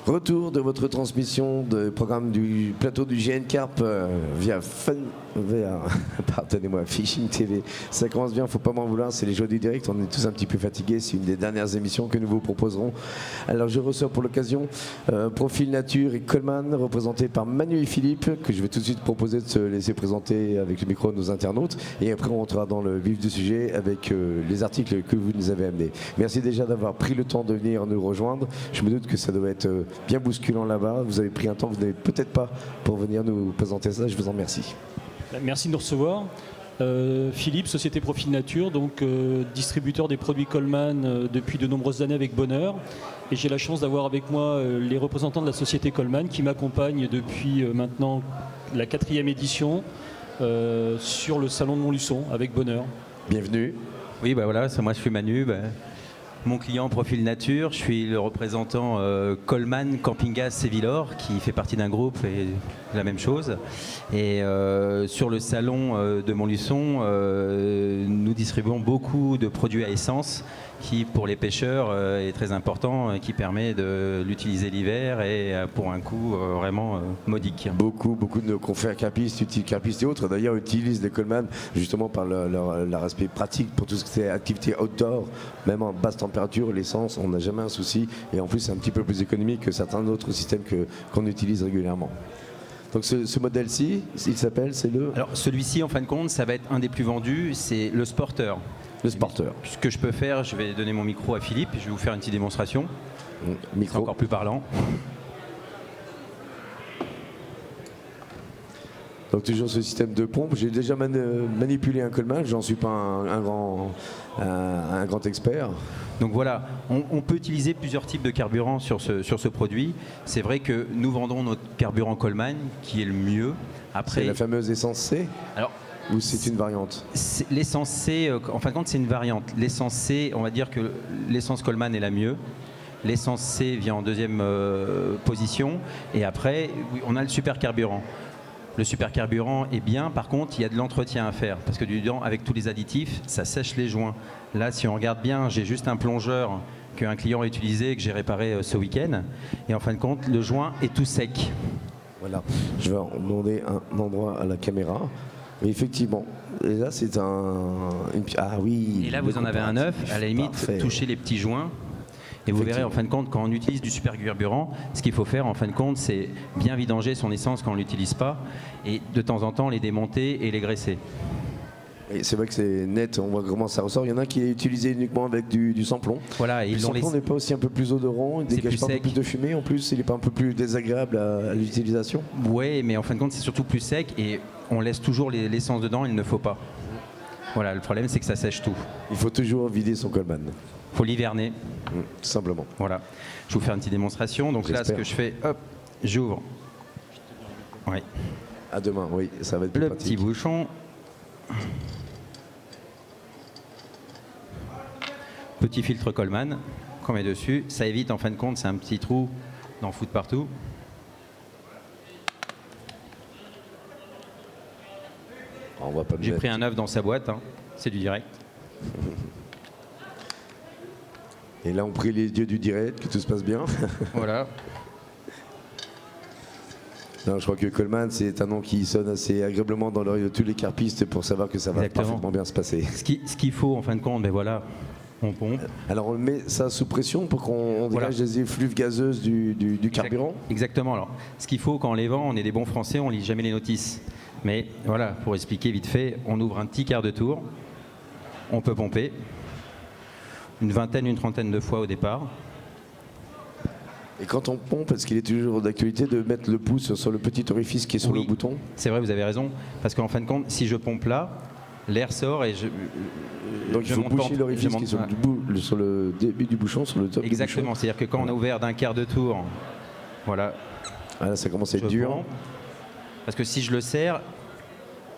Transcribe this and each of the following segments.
Retour de votre transmission de programme du plateau du GN Carp via pardonnez-moi, Fishing TV. Ça commence bien, faut pas m'en vouloir, c'est les joies du direct, on est tous un petit peu fatigués, c'est une des dernières émissions que nous vous proposerons. Alors je reçois pour l'occasion Profil Nature et Coleman, représentés par Manu et Philippe, que je vais tout de suite proposer de se laisser présenter avec le micro de nos internautes, et après on rentrera dans le vif du sujet avec les articles que vous nous avez amenés. Merci déjà d'avoir pris le temps de venir nous rejoindre, je me doute que ça doit être bien bousculant là-bas, vous avez pris un temps, vous n'avez peut-être pas pour venir nous présenter ça, je vous en remercie. Merci de nous recevoir. Philippe, Société Profil Nature, donc distributeur des produits Coleman depuis de nombreuses années avec bonheur. Et j'ai la chance d'avoir avec moi les représentants de la Société Coleman qui m'accompagnent depuis maintenant la 4e édition sur le salon de Montluçon avec bonheur. Bienvenue. Oui, bah voilà, moi je suis Manu. Mon client Profil Nature, je suis le représentant Coleman Camping Gaz Sévillor qui fait partie d'un groupe et la même chose. Et sur le salon de Montluçon, nous distribuons beaucoup de produits à essence qui pour les pêcheurs est très important, qui permet de l'utiliser l'hiver et pour un coût vraiment modique. Beaucoup de nos confrères carpistes et autres d'ailleurs utilisent les Coleman justement par leur aspect pratique pour tout ce qui est activité outdoor, même en basse température, l'essence, on n'a jamais un souci et en plus c'est un petit peu plus économique que certains autres systèmes qu'on utilise régulièrement. Donc ce modèle-ci, il s'appelle, c'est le... Alors celui-ci en fin de compte, ça va être un des plus vendus, c'est le Sporter. Le Sporter. Ce que je peux faire, je vais donner mon micro à Philippe, je vais vous faire une petite démonstration. Micro. C'est encore plus parlant. Donc toujours ce système de pompe. J'ai déjà manipulé un Coleman, j'en suis pas un grand expert. Donc voilà, on peut utiliser plusieurs types de carburant sur ce produit. C'est vrai que nous vendons notre carburant Coleman qui est le mieux. Après, c'est la fameuse essence C. Alors, ou c'est une variante? L'essence C, en fin de compte, c'est une variante. L'essence C, on va dire que l'essence Coleman est la mieux. L'essence C vient en deuxième position. Et après, oui, on a le super carburant. Le super carburant est bien, par contre, il y a de l'entretien à faire. Parce que dedans, avec tous les additifs, ça sèche les joints. Là, si on regarde bien, j'ai juste un plongeur qu'un client a utilisé et que j'ai réparé ce week-end. Et en fin de compte, le joint est tout sec. Voilà, je vais demander un endroit à la caméra. Mais effectivement, et là c'est ah oui. Et là vous en avez un neuf, à la limite, parfait. Touchez les petits joints. Et vous verrez en fin de compte, quand on utilise du super carburant, ce qu'il faut faire en fin de compte, c'est bien vidanger son essence quand on ne l'utilise pas. Et de temps en temps les démonter et les graisser. Et c'est vrai que c'est net, on voit comment ça ressort. Il y en a qui est utilisé uniquement avec du sans-plomb. Voilà, et le sans-plomb n'est pas aussi un peu plus odorant, il dégage pas un peu plus de fumée en plus, il n'est pas un peu plus désagréable à l'utilisation. Oui, mais en fin de compte c'est surtout plus sec et on laisse toujours l'essence dedans, il ne faut pas. Voilà, le problème c'est que ça sèche tout. Il faut toujours vider son Coleman. Il faut l'hiverner. Tout simplement. Voilà, je vais vous faire une petite démonstration. Donc là ce que je fais, hop, j'ouvre. Oui. À demain, oui, ça va être plus le pratique. petit bouchon. Petit filtre Coleman qu'on met dessus, ça évite en fin de compte, c'est un petit trou d'en foutre partout. J'ai pris un œuf dans sa boîte, hein. C'est du direct. Et là on prie les dieux du direct, que tout se passe bien. Voilà. Non, je crois que Coleman, c'est un nom qui sonne assez agréablement dans l'oreille de tous les carpistes pour savoir que ça va parfaitement bien se passer. Ce qu'il faut en fin de compte, ben voilà, on pompe. Alors on met ça sous pression pour qu'on dégage les effluves gazeuses du carburant. Exactement. Alors, ce qu'il faut quand on les vend, on est des bons Français, on lit jamais les notices. Mais voilà, pour expliquer vite fait, on ouvre un petit quart de tour, on peut pomper une trentaine de fois au départ. Et quand on pompe, est-ce qu'il est toujours d'actualité de mettre le pouce sur le petit orifice qui est sur le bouton? C'est vrai, vous avez raison. Parce qu'en fin de compte, si je pompe là, l'air sort et donc il faut boucher l'orifice qui est sur le début du bouchon, sur le top. Exactement, c'est-à-dire que quand on a ouvert d'un quart de tour, voilà. Ah là, ça commence à être dur. Pompe, parce que si je le serre,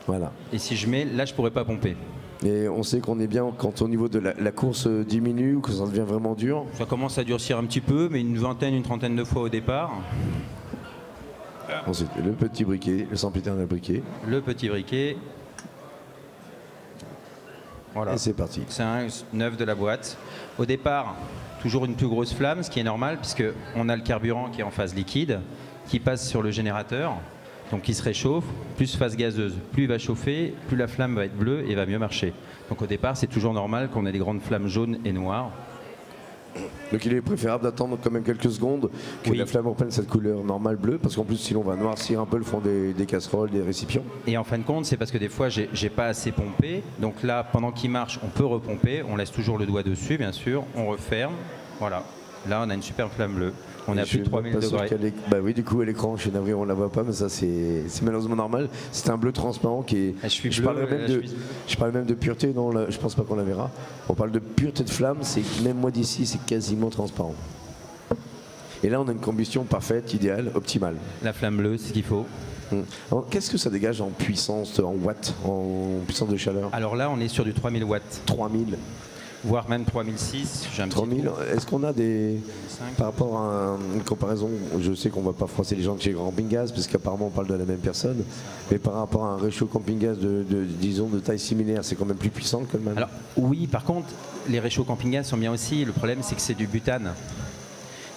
voilà. Et si je mets, là je pourrais pas pomper. Et on sait qu'on est bien quand au niveau de la course diminue ou que ça devient vraiment dur. Ça commence à durcir un petit peu, mais une trentaine de fois au départ. Ensuite, le petit briquet, le sempiternel briquet. Le petit briquet. Voilà. Et c'est parti. C'est un neuf de la boîte. Au départ, toujours une plus grosse flamme, ce qui est normal puisqu'on a le carburant qui est en phase liquide, qui passe sur le générateur, donc qui se réchauffe, plus phase gazeuse. Plus il va chauffer, plus la flamme va être bleue et va mieux marcher. Donc au départ, c'est toujours normal qu'on ait des grandes flammes jaunes et noires. Donc il est préférable d'attendre quand même quelques secondes que Oui. la flamme reprenne cette couleur normale bleue, parce qu'en plus sinon on va noircir un peu le fond des casseroles, des récipients. Et en fin de compte, c'est parce que des fois, j'ai pas assez pompé. Donc là, pendant qu'il marche, on peut repomper. On laisse toujours le doigt dessus, bien sûr. On referme. Voilà. Là, on a une super flamme bleue. On est à Je plus de suis 3000 pas sûr degrés. qu'elle est- Bah oui, du coup à l'écran, je suis navré, on la voit pas, mais ça c'est malheureusement normal. C'est un bleu transparent qui est. Je suis je bleu, parlerais même je de, suis- je parle même de pureté. Non, je pense pas qu'on la verra. On parle de pureté de flamme. C'est que même moi d'ici, c'est quasiment transparent. Et là, on a une combustion parfaite, idéale, optimale. La flamme bleue, c'est ce qu'il faut. Alors, qu'est-ce que ça dégage en puissance, en watts, en puissance de chaleur? Alors là, on est sur du 3000 watts, 3000, voire même 3006. J'ai un petit 3000. trou. Est-ce qu'on a des. 5. Par rapport à une comparaison, je sais qu'on va pas froisser les gens de chez Camping Gaz, parce qu'apparemment on parle de la même personne, mais par rapport à un réchaud Camping Gaz disons, de taille similaire, c'est quand même plus puissant que le même. Alors oui, par contre, les réchauds camping-gaz sont bien aussi. Le problème, c'est que c'est du butane.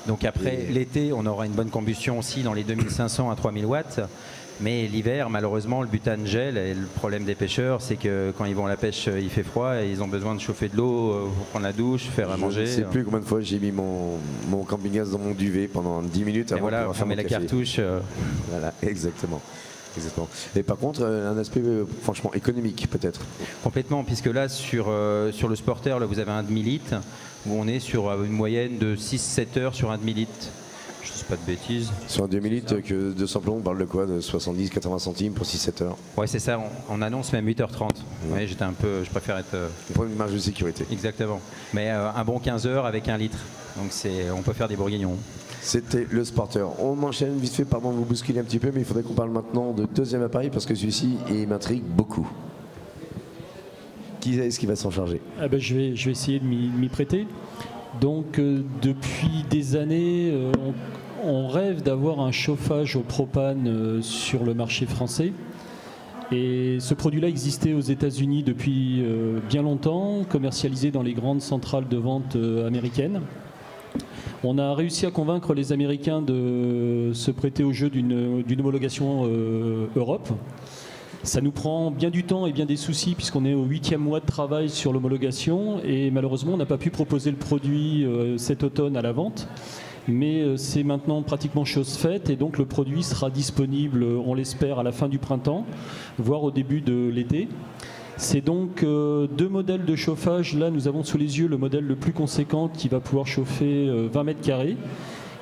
Donc après, l'été, on aura une bonne combustion aussi dans les 2500 à 3000 watts. Mais l'hiver, malheureusement, le butane gèle. Et le problème des pêcheurs, c'est que quand ils vont à la pêche, il fait froid et ils ont besoin de chauffer de l'eau pour prendre la douche, faire à Je manger. ne sais plus combien de fois j'ai mis mon Camping Gaz dans mon duvet pendant 10 minutes Et avant de voilà, pouvoir faire on met mon la café. cartouche. Voilà, exactement. Exactement. Et par contre, un aspect franchement économique peut-être. Complètement, puisque là, sur le Sporter, là, vous avez un demi-litre, où on est sur une moyenne de 6-7 heures sur un demi-litre. Je ne dis pas de bêtises. Sur un demi-litre que de samplon, on parle de quoi? De 70-80 centimes pour 6-7 heures. Ouais, c'est ça, on annonce même 8h30. Ouais, j'étais un peu, je préfère être... On prend une marge de sécurité. exactement. Mais un bon 15 heures avec un litre. Donc on peut faire des bourguignons. C'était le Sporter. On enchaîne vite fait, pardon de vous bousculer un petit peu, mais il faudrait qu'on parle maintenant de deuxième appareil parce que celui-ci, il m'intrigue beaucoup. Qui est-ce qui va s'en charger? Ah ben, je vais essayer de m'y prêter. Donc depuis des années, on rêve d'avoir un chauffage au propane sur le marché français. Et ce produit-là existait aux États-Unis depuis bien longtemps, commercialisé dans les grandes centrales de vente américaines. On a réussi à convaincre les Américains de se prêter au jeu d'une homologation Europe. Ça nous prend bien du temps et bien des soucis puisqu'on est au 8e mois de travail sur l'homologation et malheureusement on n'a pas pu proposer le produit cet automne à la vente. Mais c'est maintenant pratiquement chose faite et donc le produit sera disponible, on l'espère, à la fin du printemps, voire au début de l'été. C'est donc deux modèles de chauffage. Là, nous avons sous les yeux le modèle le plus conséquent qui va pouvoir chauffer 20 mètres carrés,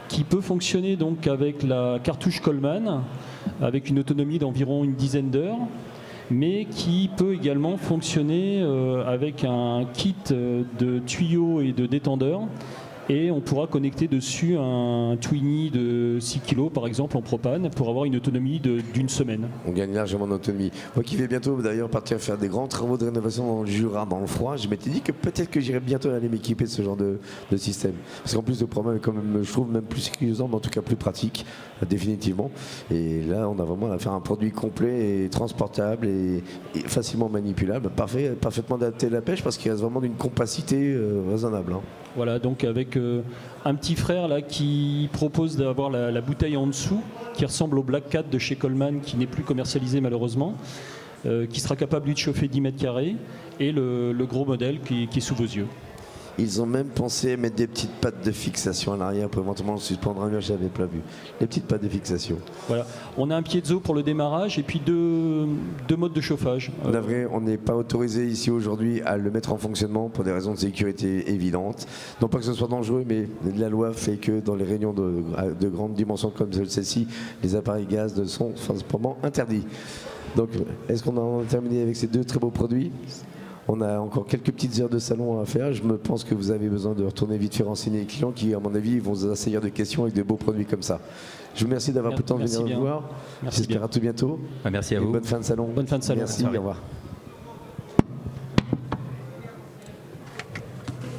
qui peut fonctionner donc avec la cartouche Coleman, avec une autonomie d'environ une dizaine d'heures, mais qui peut également fonctionner avec un kit de tuyaux et de détendeurs. Et on pourra connecter dessus un Twinny de 6 kg par exemple en propane pour avoir une autonomie d'une semaine. On gagne largement en autonomie. Moi qui vais bientôt d'ailleurs partir faire des grands travaux de rénovation dans le Jura, dans le froid, je m'étais dit que peut-être que j'irais bientôt aller m'équiper de ce genre de système. Parce qu'en plus le problème est quand même, je trouve, même plus sécurisant, mais en tout cas plus pratique, définitivement. Et là, on a vraiment à faire un produit complet et transportable et facilement manipulable, parfaitement adapté à la pêche parce qu'il reste vraiment d'une compacité raisonnable. Hein. Voilà, donc avec un petit frère là qui propose d'avoir la bouteille en dessous, qui ressemble au Black Cat de chez Coleman, qui n'est plus commercialisé malheureusement, qui sera capable lui de chauffer 10 mètres carrés, et le gros modèle qui est sous vos yeux. Ils ont même pensé à mettre des petites pattes de fixation à l'arrière pour éventuellement le suspendre un mur, j'avais pas vu. Les petites pattes de fixation. Voilà, on a un piezo pour le démarrage et puis deux modes de chauffage. Navré, on n'est pas autorisé ici aujourd'hui à le mettre en fonctionnement pour des raisons de sécurité évidentes. Non pas que ce soit dangereux, mais la loi fait que dans les réunions de grandes dimensions comme celle-ci, les appareils gaz sont simplement interdits. Donc, est-ce qu'on a terminé avec ces deux très beaux produits ? On a encore quelques petites heures de salon à faire. Je me pense que vous avez besoin de retourner vite faire renseigner les clients qui, à mon avis, vont vous assaillir de questions avec de beaux produits comme ça. Je vous remercie d'avoir pris le temps de venir nous voir. J'espère à tout bientôt. Merci à vous. Bonne fin de salon. Bonne fin de salon. Merci, au revoir.